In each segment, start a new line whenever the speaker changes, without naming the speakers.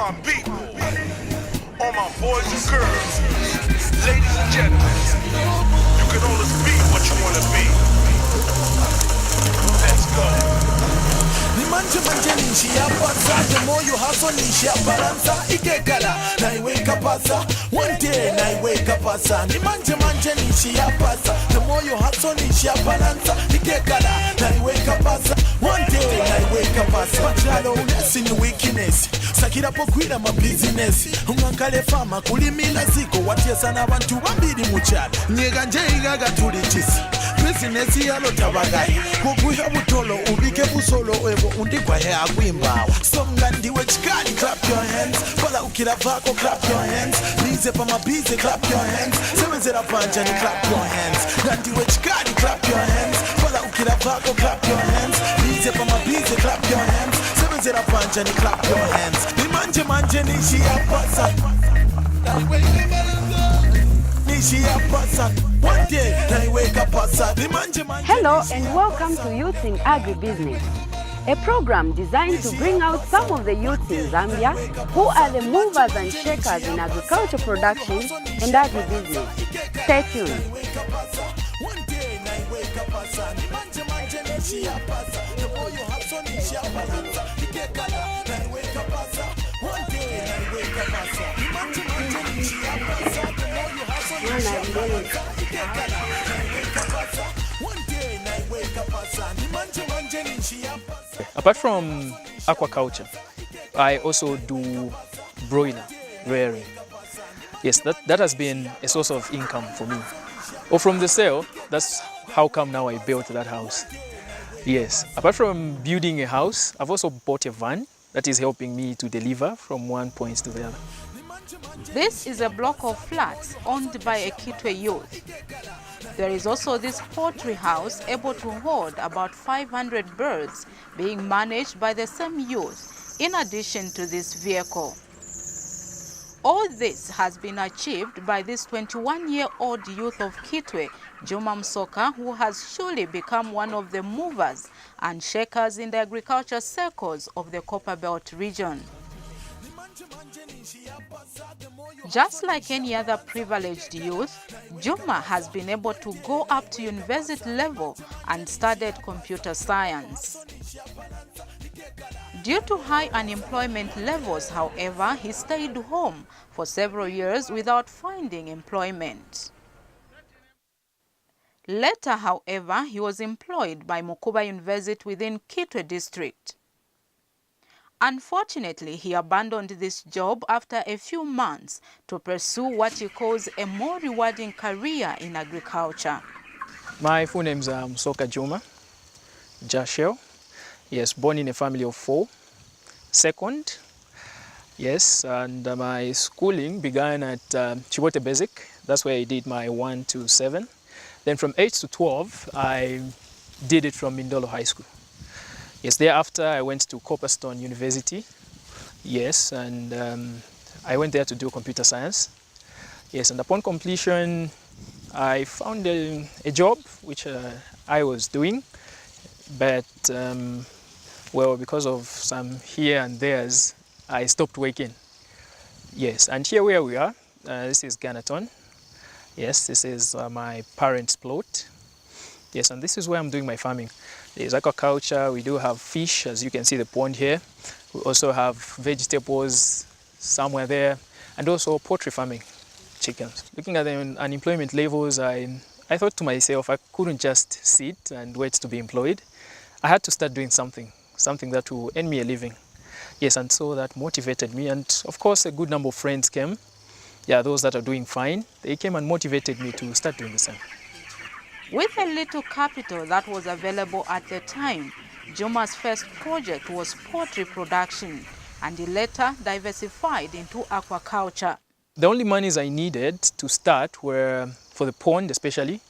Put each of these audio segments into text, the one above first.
my people, all my boys and girls, ladies and gentlemen, you can always be what you want to be. Let's go.
Manje nishi ya pasa, the more you hustle nishi ya balanza, ikekala na iweka pasa, one day na iweka pasa. Ni manje nishi ya pasa, the more you hustle nishi ya balanza, ikekala na iweka pasa, one day na iweka pasa. Pachalo unesi ni weakness, sakira pokwira ma business, umangale fama kulimila ziko, watiesa na bantu bambiri muchalo, nyega nje igaga tuli chisi. Business yalo tabagai kukuya butolo ubike busolo ebo undigwa he agwimbawa songa ndiwe chikali clap your hands pala ukira vako clap your hands bize pa mabize clap your hands semenzera panja ni clap your hands ndiwe chikali clap your hands pala ukira vako clap your hands bize pa mabize clap your hands semenzera panja ni clap your hands ni manje nishi ya pasa
Hello and welcome to Youth in Agribusiness, a program designed to bring out some of the youths in Zambia who are the movers and shakers in agriculture production and agribusiness. Stay tuned.
Apart from aquaculture, I also do broiler rearing. Yes, that has been a source of income for me. Or from the sale, that's how come now I built that house. Yes, apart from building a house, I've also bought a van that is helping me to deliver from one point to the other.
This is a block of flats owned by a Kitwe youth. There is also this poultry house able to hold about 500 birds being managed by the same youth, in addition to this vehicle. All this has been achieved by this 21-year-old youth of Kitwe, Juma Musoka, who has surely become one of the movers and shakers in the agriculture circles of the Copperbelt region. Just like any other privileged youth, Juma has been able to go up to university level and studied computer science. Due to high unemployment levels, however, he stayed home for several years without finding employment. Later, however, he was employed by Mokuba University within Kitwe district. Unfortunately, he abandoned this job after a few months to pursue what he calls a more rewarding career in agriculture.
My full name is Musoka Juma Jashel. Yes, born in a family of 4. Second, yes, and my schooling began at Chibote Basic. That's where I did my 1 to 7. Then from 8 to 12, I did it from Mindolo High School. Yes, thereafter I went to Copperstone University. Yes, and I went there to do computer science. Yes, and upon completion, I found a job which I was doing, but well, because of some here and there's, I stopped working. Yes, and here where we are, this is Ganaton. Yes, this is my parents' plot. Yes, and this is where I'm doing my farming. There's aquaculture, we do have fish, as you can see the pond here. We also have vegetables somewhere there, and also poultry farming, chickens. Looking at the unemployment levels, I thought to myself, I couldn't just sit and wait to be employed. I had to start doing something that will earn me a living. Yes, and so that motivated me, and of course a good number of friends came. Yeah, those that are doing fine, they came and motivated me to start doing the same.
With a little capital that was available at the time, Juma's first project was poultry production, and he later diversified into aquaculture.
The only monies I needed to start were, for the pond especially,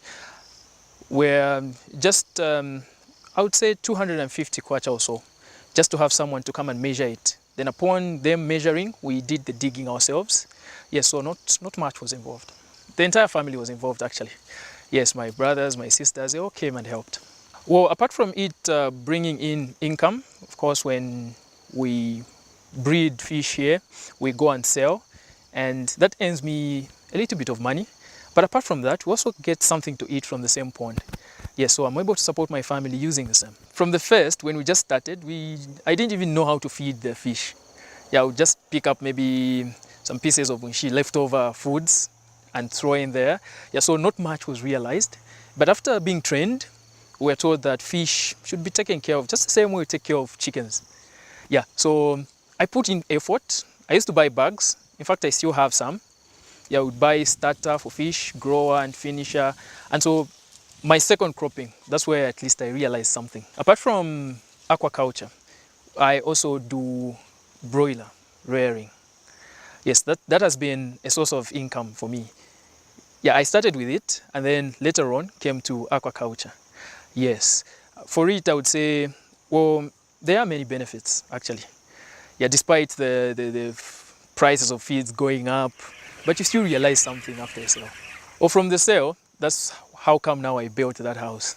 were just, I would say 250 kwacha or so, just to have someone to come and measure it. Then upon them measuring, we did the digging ourselves. Yes, so not much was involved. The entire family was involved actually. Yes, my brothers, my sisters, they all came and helped. Well, apart from it bringing in income, of course, when we breed fish here, we go and sell, and that earns me a little bit of money. But apart from that, we also get something to eat from the same pond. Yes, so I'm able to support my family using the same. From the first, when we just started, I didn't even know how to feed the fish. Yeah, I would just pick up maybe some pieces of leftover foods and throw in there. Yeah, so not much was realized. But after being trained, we were told that fish should be taken care of just the same way we take care of chickens. Yeah, so I put in effort. I used to buy bags. In fact, I still have some. Yeah, I would buy starter for fish, grower and finisher. And so my second cropping, that's where at least I realized something. Apart from aquaculture, I also do broiler rearing. Yes, that has been a source of income for me. Yeah, I started with it and then later on came to aquaculture. Yes, for it I would say, well, there are many benefits actually. Yeah, despite the prices of feeds going up, but you still realize something after a sale. Or from the sale, that's how come now I built that house.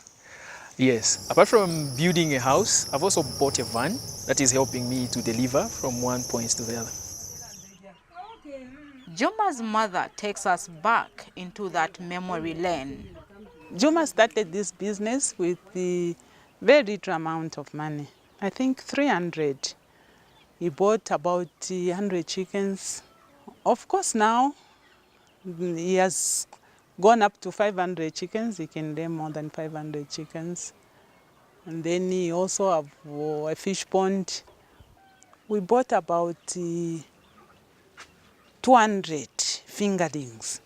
Yes, apart from building a house, I've also bought a van that is helping me to deliver from one point to the other.
Juma's mother takes us back into that memory lane.
Juma started this business with the very little amount of money. I think 300. He bought about 100 chickens. Of course now he has gone up to 500 chickens. He can lay more than 500 chickens. And then he also have a fish pond. We bought about 200 fingerlings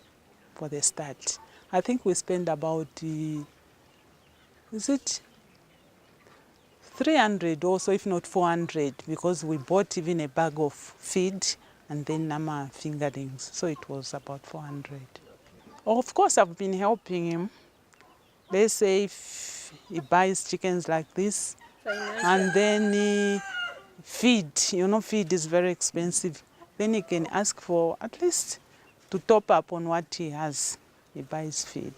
for the start. I think we spent about, is it 300 also, if not 400, because we bought even a bag of feed and then nama fingerlings. So it was about 400. Of course, I've been helping him. Let's say if he buys chickens like this, and then feed, feed is very expensive. Then he can ask for at least to top up on what he has. He buys feed.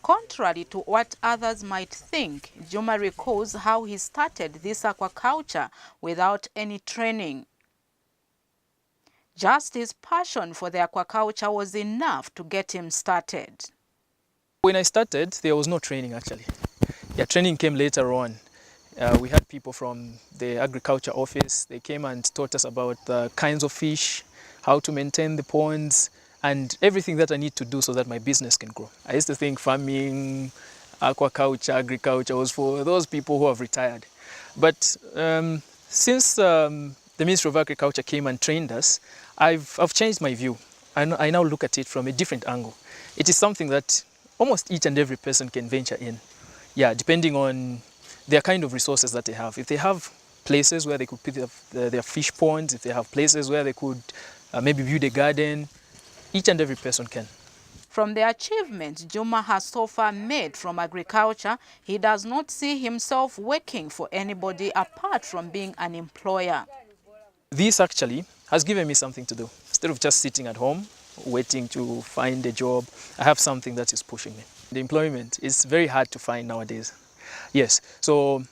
Contrary to what others might think, Juma recalls how he started this aquaculture without any training. Just his passion for the aquaculture was enough to get him started.
When I started, there was no training actually. Yeah, training came later on. We had people from the agriculture office. They came and taught us about the kinds of fish, how to maintain the ponds, and everything that I need to do so that my business can grow. I used to think farming, aquaculture, agriculture was for those people who have retired. But since the Ministry of Agriculture came and trained us, I've changed my view. I now look at it from a different angle. It is something that almost each and every person can venture in. Yeah, depending on their kind of resources that they have. If they have places where they could put their fish ponds, if they have places where they could maybe build a garden, each and every person can.
From the achievements Juma has so far made from agriculture, he does not see himself working for anybody apart from being an employer.
This actually has given me something to do. Instead of just sitting at home, waiting to find a job, I have something that is pushing me. The employment is very hard to find nowadays. Yes, so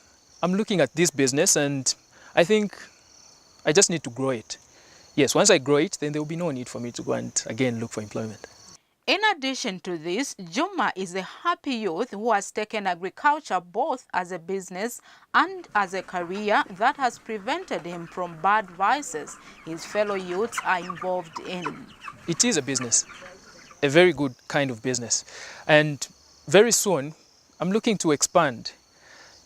I'm looking at this business and I think I just need to grow it. Yes, once I grow it, then there will be no need for me to go and again look for employment.
In addition to this, Juma is a happy youth who has taken agriculture both as a business and as a career that has prevented him from bad vices his fellow youths are involved in.
It is a business, a very good kind of business. And very soon, I'm looking to expand.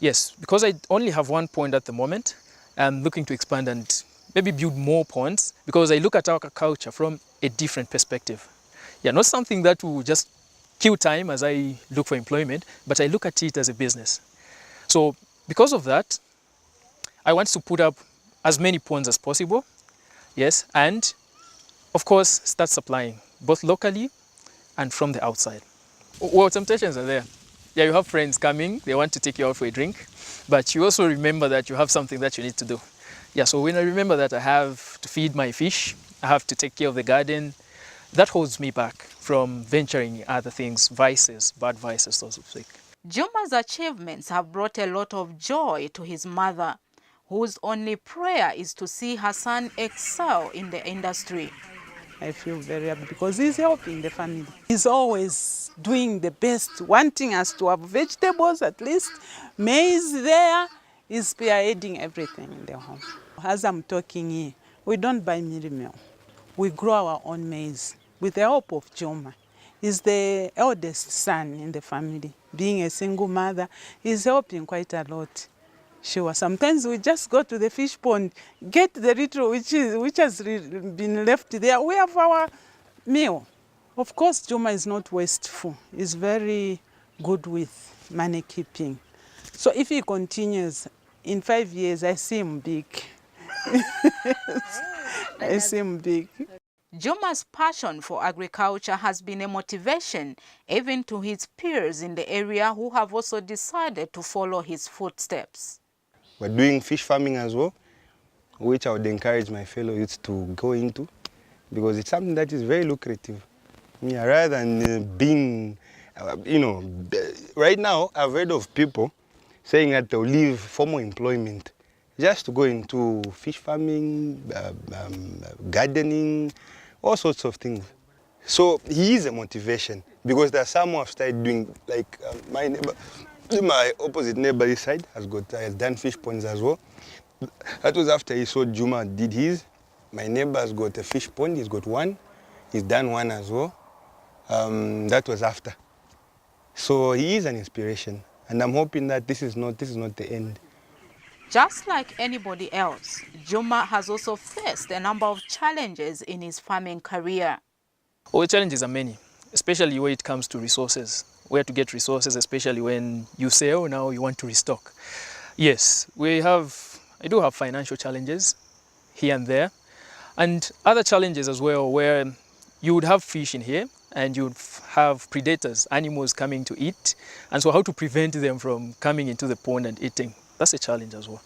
Yes, because I only have one pond at the moment, I'm looking to expand and maybe build more ponds because I look at aquaculture from a different perspective. Yeah, not something that will just kill time as I look for employment, but I look at it as a business. So because of that, I want to put up as many ponds as possible, yes, and of course start supplying both locally and from the outside. Well, temptations are there. Yeah, you have friends coming, they want to take you out for a drink, but you also remember that you have something that you need to do. Yeah, so when I remember that I have to feed my fish, I have to take care of the garden, that holds me back from venturing in other things, vices, bad vices, so to speak.
Juma's achievements have brought a lot of joy to his mother, whose only prayer is to see her son excel in the industry.
I feel very happy because he's helping the family. He's always doing the best, wanting us to have vegetables at least, maize there. He's spearheading everything in the home. As I'm talking here, we don't buy meal meal. We grow our own maize with the help of Juma. He's the eldest son in the family. Being a single mother, he's helping quite a lot. Sure, sometimes we just go to the fish pond, get the little which has been left there. We have our meal. Of course, Juma is not wasteful. He's very good with money keeping. So if he continues, in 5 years, I see him big. I see him big.
Juma's passion for agriculture has been a motivation even to his peers in the area who have also decided to follow his footsteps.
We're doing fish farming as well, which I would encourage my fellow youths to go into because it's something that is very lucrative. Yeah, rather than being, right now I've heard of people saying that they'll leave formal employment just to go into fish farming, gardening, all sorts of things. So he is a motivation because there are some who have started doing, like my neighbor, my opposite neighbor this side has done fish ponds as well. That was after he saw Juma did his. My neighbor has got a fish pond, he's got one. He's done one as well. That was after. So he is an inspiration. And I'm hoping that this is not the end.
Just like anybody else, Juma has also faced a number of challenges in his farming career.
Well, the challenges are many, especially when it comes to resources. Where to get resources, especially when you sell, now you want to restock. Yes, I do have financial challenges here and there, and other challenges as well, where you would have fish in here and you would have predators, animals coming to eat, and so how to prevent them from coming into the pond and eating. That's a challenge as well.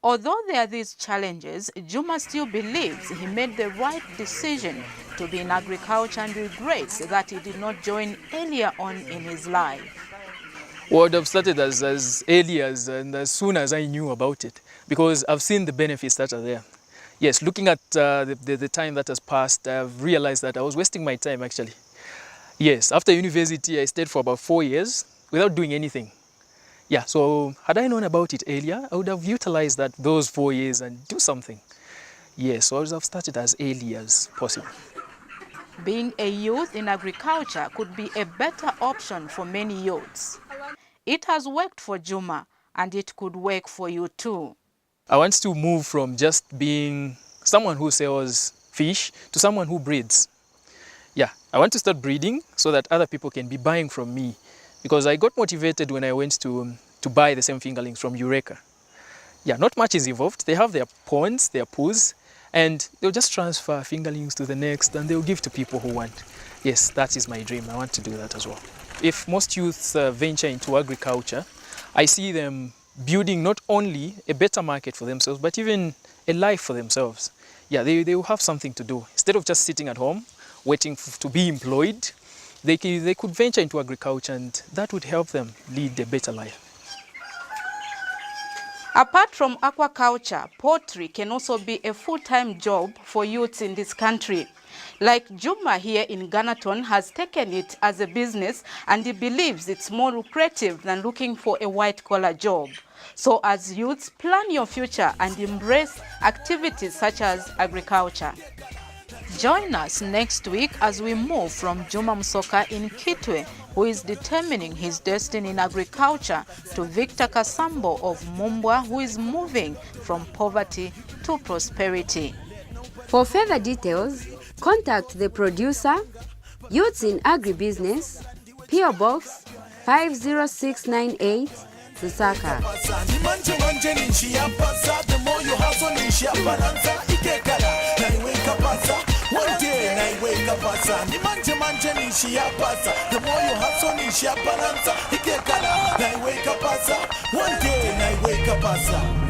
Although there are these challenges, Juma still believes he made the right decision to be in agriculture and regrets that he did not join earlier on in his life.
Well, I've started as early as and as soon as I knew about it, because I've seen the benefits that are there. Yes, looking at the time that has passed, I've realized that I was wasting my time actually. Yes, after university I stayed for about 4 years without doing anything. Yeah, so had I known about it earlier, I would have utilized those 4 years and do something. Yes, so I would have started as early as possible.
Being a youth in agriculture could be a better option for many youths. It has worked for Juma, and it could work for you too.
I want to move from just being someone who sells fish to someone who breeds. Yeah, I want to start breeding so that other people can be buying from me. Because I got motivated when I went to buy the same fingerlings from Eureka. Yeah, not much is involved. They have their ponds, their pools, and they'll just transfer fingerlings to the next and they'll give to people who want. Yes, that is my dream. I want to do that as well. If most youths venture into agriculture, I see them building not only a better market for themselves, but even a life for themselves. Yeah, they will have something to do. Instead of just sitting at home, waiting to be employed, they could venture into agriculture and that would help them lead a better life.
Apart from aquaculture, poultry can also be a full-time job for youths in this country. Like Juma here in Ganaton has taken it as a business and he believes it's more lucrative than looking for a white-collar job. So as youths, plan your future and embrace activities such as agriculture. Join us next week as we move from Juma Musoka in Kitwe, who is determining his destiny in agriculture, to Victor Kasambo of Mumbwa, who is moving from poverty to prosperity.
For further details, contact the producer, Youths in Agribusiness, PO Box 50698, Lusaka.
One day I wake up ni manje nishi ya pasa. The more you hustle nishi ya balanza ikekala. I wake up one day I wake up